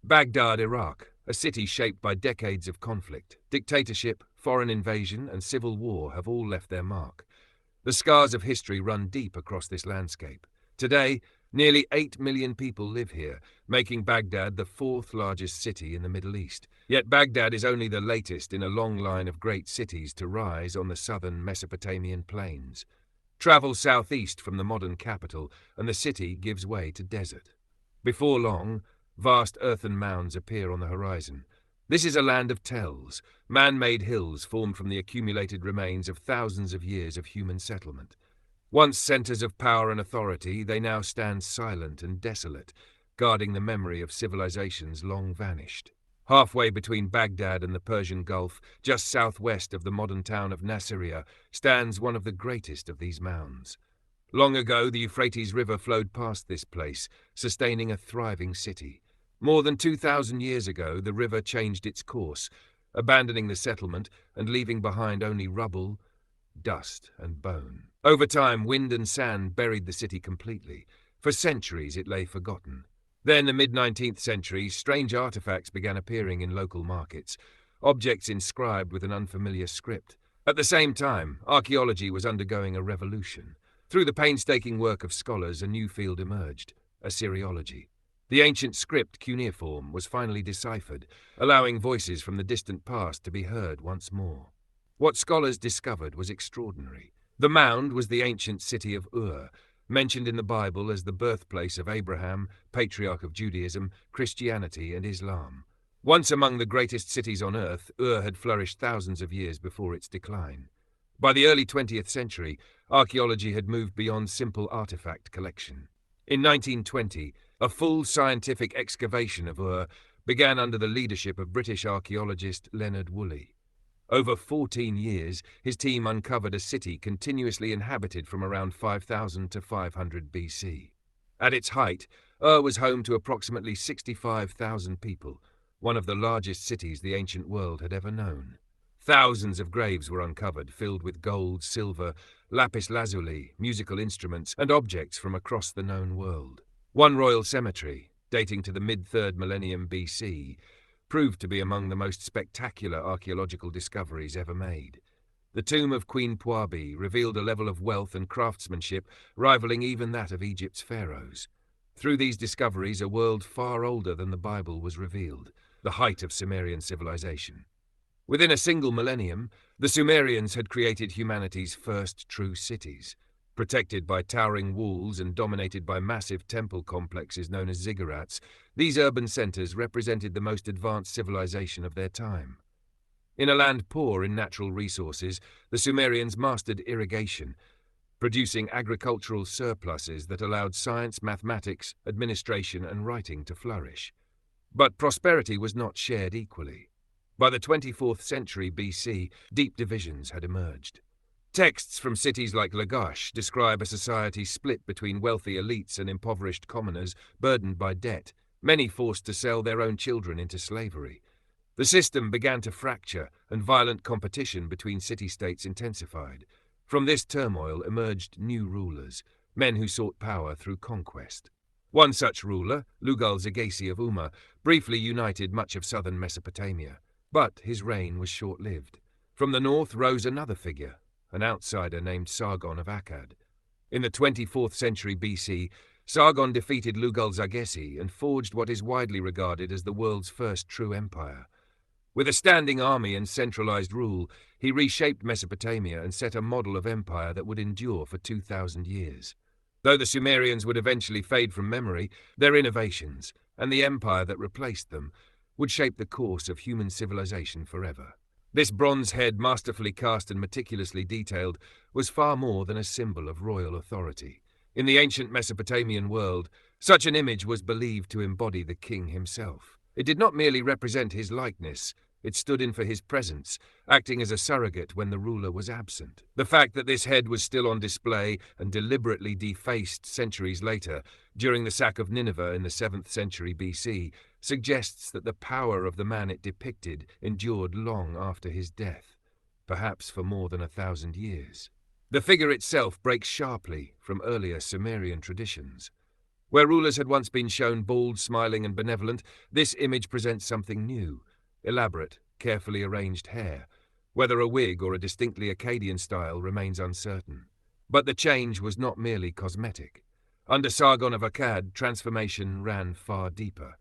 Baghdad, Iraq, a city shaped by decades of conflict, dictatorship, foreign invasion, and civil war have all left their mark. The scars of history run deep across this landscape. Today, nearly 8 million people live here, making Baghdad the fourth largest city in the Middle East. Yet Baghdad is only the latest in a long line of great cities to rise on the southern Mesopotamian plains. Travel southeast from the modern capital, and the city gives way to desert. Before long, vast earthen mounds appear on the horizon. This is a land of tells, man-made hills formed from the accumulated remains of thousands of years of human settlement. Once centers of power and authority, they now stand silent and desolate, guarding the memory of civilizations long vanished. Halfway between Baghdad and the Persian Gulf, just southwest of the modern town of Nasiriyah, stands one of the greatest of these mounds. Long ago, the Euphrates River flowed past this place, sustaining a thriving city. More than 2,000 years ago, the river changed its course, abandoning the settlement and leaving behind only rubble, dust, and bone. Over time, wind and sand buried the city completely. For centuries, it lay forgotten. Then, in the mid-19th century, strange artifacts began appearing in local markets, objects inscribed with an unfamiliar script. At the same time, archaeology was undergoing a revolution. Through the painstaking work of scholars, a new field emerged: Assyriology. The ancient script cuneiform was finally deciphered, allowing voices from the distant past to be heard once more. What scholars discovered was extraordinary. The mound was the ancient city of Ur, mentioned in the Bible as the birthplace of Abraham, patriarch of Judaism, Christianity, and Islam. Once among the greatest cities on earth, Ur had flourished thousands of years before its decline. By the early 20th century, archaeology had moved beyond simple artifact collection. In 1920, a full scientific excavation of Ur began under the leadership of British archaeologist Leonard Woolley. Over 14 years, his team uncovered a city continuously inhabited from around 5000 to 500 BC. At its height, Ur was home to approximately 65,000 people, one of the largest cities the ancient world had ever known. Thousands of graves were uncovered, filled with gold, silver, lapis lazuli, musical instruments, and objects from across the known world. One royal cemetery, dating to the mid-3rd millennium BC, proved to be among the most spectacular archaeological discoveries ever made. The tomb of Queen Puabi revealed a level of wealth and craftsmanship rivaling even that of Egypt's pharaohs. Through these discoveries, a world far older than the Bible was revealed, the height of Sumerian civilization. Within a single millennium, the Sumerians had created humanity's first true cities. Protected by towering walls and dominated by massive temple complexes known as ziggurats, these urban centers represented the most advanced civilization of their time. In a land poor in natural resources, the Sumerians mastered irrigation, producing agricultural surpluses that allowed science, mathematics, administration, and writing to flourish. But prosperity was not shared equally. By the 24th century BC, deep divisions had emerged. Texts from cities like Lagash describe a society split between wealthy elites and impoverished commoners burdened by debt, many forced to sell their own children into slavery. The system began to fracture, and violent competition between city-states intensified. From this turmoil emerged new rulers, men who sought power through conquest. One such ruler, Lugal-Zaggisi of Umma, briefly united much of southern Mesopotamia. But his reign was short-lived. From the north rose another figure, an outsider named Sargon of Akkad. In the 24th century BC, Sargon defeated Lugal-Zaggisi and forged what is widely regarded as the world's first true empire. With a standing army and centralized rule, he reshaped Mesopotamia and set a model of empire that would endure for 2,000 years. Though the Sumerians would eventually fade from memory, their innovations, and the empire that replaced them, would shape the course of human civilization forever. This bronze head, masterfully cast and meticulously detailed, was far more than a symbol of royal authority. In the ancient Mesopotamian world, such an image was believed to embody the king himself. It did not merely represent his likeness, it stood in for his presence, acting as a surrogate when the ruler was absent. The fact that this head was still on display and deliberately defaced centuries later, during the sack of Nineveh in the 7th century BC, suggests that the power of the man it depicted endured long after his death, perhaps for more than 1,000 years. The figure itself breaks sharply from earlier Sumerian traditions. Where rulers had once been shown bald, smiling and benevolent, this image presents something new: elaborate, carefully arranged hair. Whether a wig or a distinctly Akkadian style remains uncertain. But the change was not merely cosmetic. Under Sargon of Akkad, transformation ran far deeper.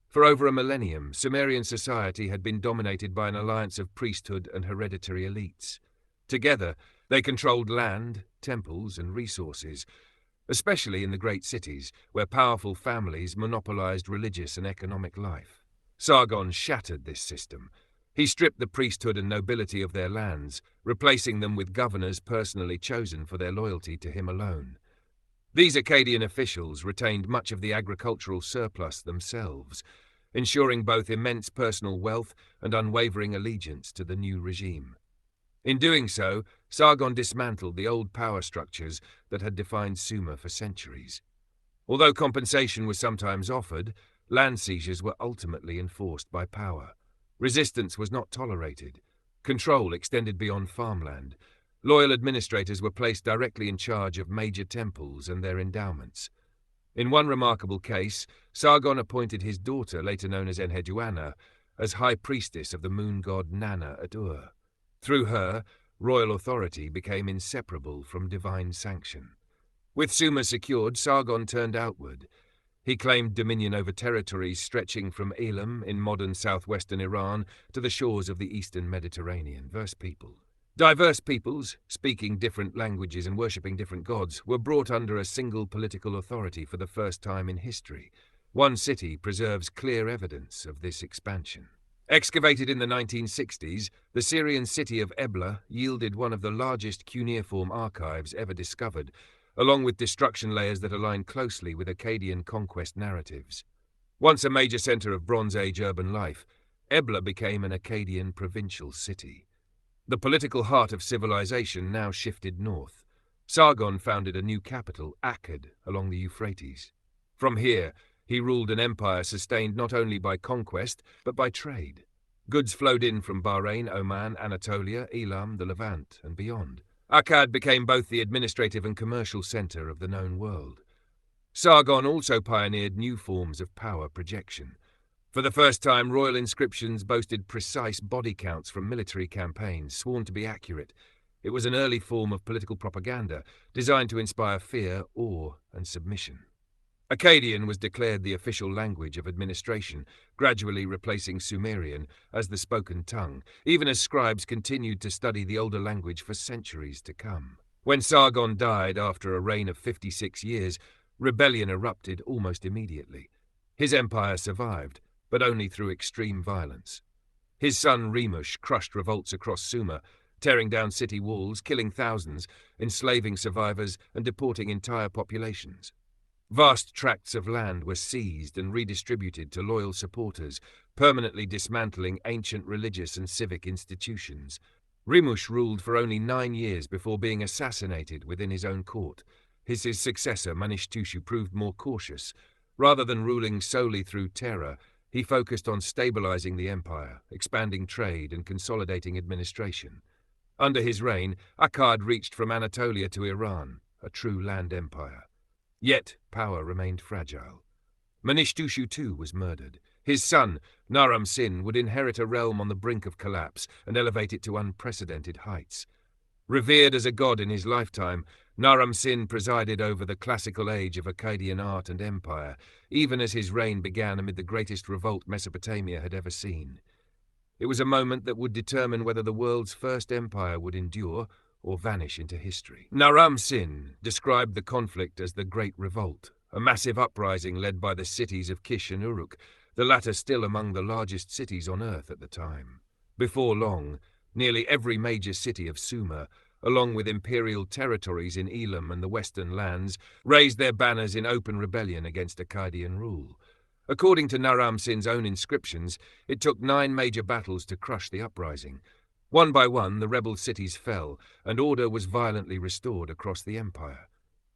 For over a millennium, Sumerian society had been dominated by an alliance of priesthood and hereditary elites. Together, they controlled land, temples, and resources, especially in the great cities, where powerful families monopolized religious and economic life. Sargon shattered this system. He stripped the priesthood and nobility of their lands, replacing them with governors personally chosen for their loyalty to him alone. These Akkadian officials retained much of the agricultural surplus themselves, ensuring both immense personal wealth and unwavering allegiance to the new regime. In doing so, Sargon dismantled the old power structures that had defined Sumer for centuries. Although compensation was sometimes offered, land seizures were ultimately enforced by power. Resistance was not tolerated. Control extended beyond farmland. Loyal administrators were placed directly in charge of major temples and their endowments. In one remarkable case, Sargon appointed his daughter, later known as Enheduanna, as high priestess of the moon god Nanna at Ur. Through her, royal authority became inseparable from divine sanction. With Sumer secured, Sargon turned outward. He claimed dominion over territories stretching from Elam in modern southwestern Iran to the shores of the eastern Mediterranean. Diverse peoples, speaking different languages and worshipping different gods, were brought under a single political authority for the first time in history. One city preserves clear evidence of this expansion. Excavated in the 1960s, the Syrian city of Ebla yielded one of the largest cuneiform archives ever discovered, along with destruction layers that align closely with Akkadian conquest narratives. Once a major center of Bronze Age urban life, Ebla became an Akkadian provincial city. The political heart of civilization now shifted north. Sargon founded a new capital, Akkad, along the Euphrates. From here, he ruled an empire sustained not only by conquest, but by trade. Goods flowed in from Bahrain, Oman, Anatolia, Elam, the Levant, and beyond. Akkad became both the administrative and commercial center of the known world. Sargon also pioneered new forms of power projection. For the first time, royal inscriptions boasted precise body counts from military campaigns, sworn to be accurate. It was an early form of political propaganda, designed to inspire fear, awe, and submission. Akkadian was declared the official language of administration, gradually replacing Sumerian as the spoken tongue, even as scribes continued to study the older language for centuries to come. When Sargon died after a reign of 56 years, rebellion erupted almost immediately. His empire survived, but only through extreme violence. His son Remush crushed revolts across Sumer, tearing down city walls, killing thousands, enslaving survivors, and deporting entire populations. Vast tracts of land were seized and redistributed to loyal supporters, permanently dismantling ancient religious and civic institutions. Remush ruled for only 9 years before being assassinated within his own court. His successor, Manishtushu, proved more cautious. Rather than ruling solely through terror, he focused on stabilizing the empire, expanding trade, and consolidating administration. Under his reign, Akkad reached from Anatolia to Iran, a true land empire. Yet, power remained fragile. Manishtushu too was murdered. His son, Naram-Sin, would inherit a realm on the brink of collapse and elevate it to unprecedented heights. Revered as a god in his lifetime, Naram-Sin presided over the classical age of Akkadian art and empire, even as his reign began amid the greatest revolt Mesopotamia had ever seen. It was a moment that would determine whether the world's first empire would endure or vanish into history. Naram-Sin described the conflict as the Great Revolt, a massive uprising led by the cities of Kish and Uruk, the latter still among the largest cities on earth at the time. Before long, nearly every major city of Sumer, along with imperial territories in Elam and the western lands, raised their banners in open rebellion against Akkadian rule. According to Naram-Sin's own inscriptions, it took 9 major battles to crush the uprising. One by one, the rebel cities fell, and order was violently restored across the empire.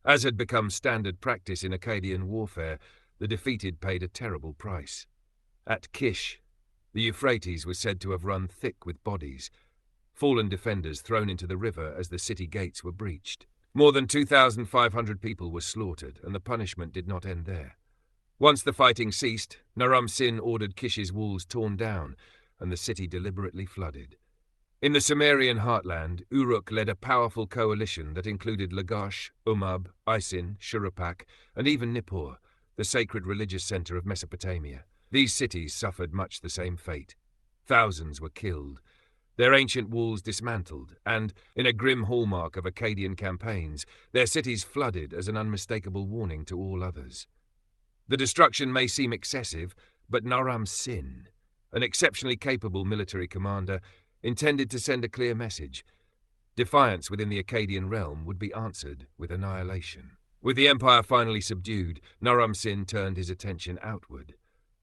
As had become standard practice in Akkadian warfare, the defeated paid a terrible price. At Kish, the Euphrates was said to have run thick with bodies, fallen defenders thrown into the river as the city gates were breached. More than 2,500 people were slaughtered, and the punishment did not end there. Once the fighting ceased, Naram-Sin ordered Kish's walls torn down, and the city deliberately flooded. In the Sumerian heartland, Uruk led a powerful coalition that included Lagash, Umab, Isin, Shuruppak, and even Nippur, the sacred religious center of Mesopotamia. These cities suffered much the same fate. Thousands were killed, their ancient walls dismantled, and, in a grim hallmark of Akkadian campaigns, their cities flooded as an unmistakable warning to all others. The destruction may seem excessive, but Naram-Sin, an exceptionally capable military commander, intended to send a clear message. Defiance within the Akkadian realm would be answered with annihilation. With the empire finally subdued, Naram-Sin turned his attention outward.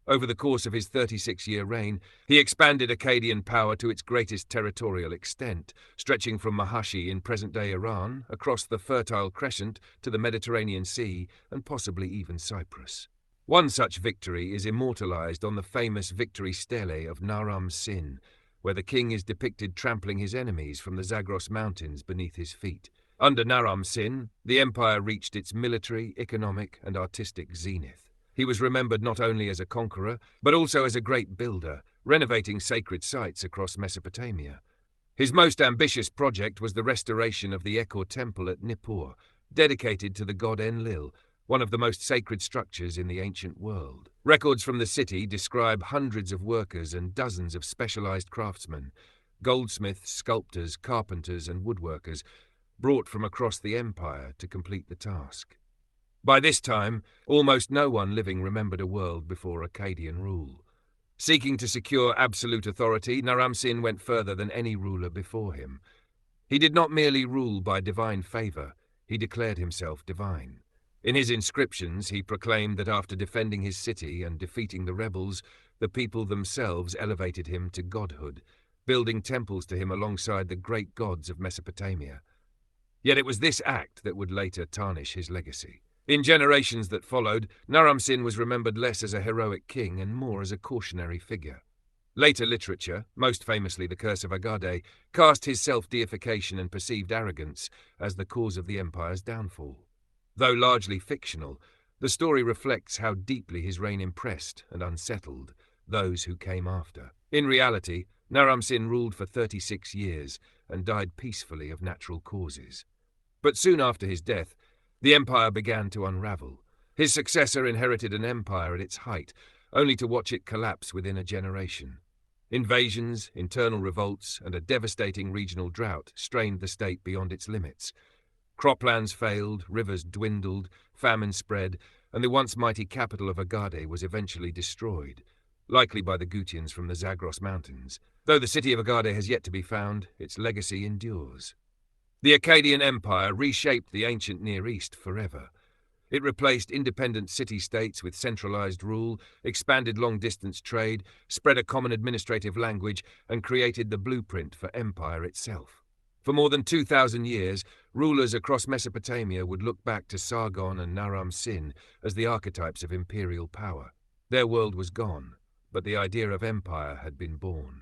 Over the course of his 36-year reign, he expanded Akkadian power to its greatest territorial extent, stretching from Mahashi in present-day Iran, across the Fertile Crescent to the Mediterranean Sea, and possibly even Cyprus. One such victory is immortalized on the famous victory stele of Naram-Sin, where the king is depicted trampling his enemies from the Zagros Mountains beneath his feet. Under Naram-Sin, the empire reached its military, economic, and artistic zenith. He was remembered not only as a conqueror, but also as a great builder, renovating sacred sites across Mesopotamia. His most ambitious project was the restoration of the Ekkor temple at Nippur, dedicated to the god Enlil, one of the most sacred structures in the ancient world. Records from the city describe hundreds of workers and dozens of specialized craftsmen, goldsmiths, sculptors, carpenters, and woodworkers, brought from across the empire to complete the task. By this time, almost no one living remembered a world before Akkadian rule. Seeking to secure absolute authority, Naram-Sin went further than any ruler before him. He did not merely rule by divine favor, he declared himself divine. In his inscriptions, he proclaimed that after defending his city and defeating the rebels, the people themselves elevated him to godhood, building temples to him alongside the great gods of Mesopotamia. Yet it was this act that would later tarnish his legacy. In generations that followed, Naram-Sin was remembered less as a heroic king and more as a cautionary figure. Later literature, most famously the Curse of Akkad, cast his self-deification and perceived arrogance as the cause of the empire's downfall. Though largely fictional, the story reflects how deeply his reign impressed and unsettled those who came after. In reality, Naram-Sin ruled for 36 years and died peacefully of natural causes. But soon after his death, the empire began to unravel. His successor inherited an empire at its height, only to watch it collapse within a generation. Invasions, internal revolts, and a devastating regional drought strained the state beyond its limits. Croplands failed, rivers dwindled, famine spread, and the once mighty capital of Akkad was eventually destroyed, likely by the Gutians from the Zagros Mountains. Though the city of Akkad has yet to be found, its legacy endures. The Akkadian Empire reshaped the ancient Near East forever. It replaced independent city-states with centralized rule, expanded long-distance trade, spread a common administrative language, and created the blueprint for empire itself. For more than 2,000 years, rulers across Mesopotamia would look back to Sargon and Naram-Sin as the archetypes of imperial power. Their world was gone, but the idea of empire had been born.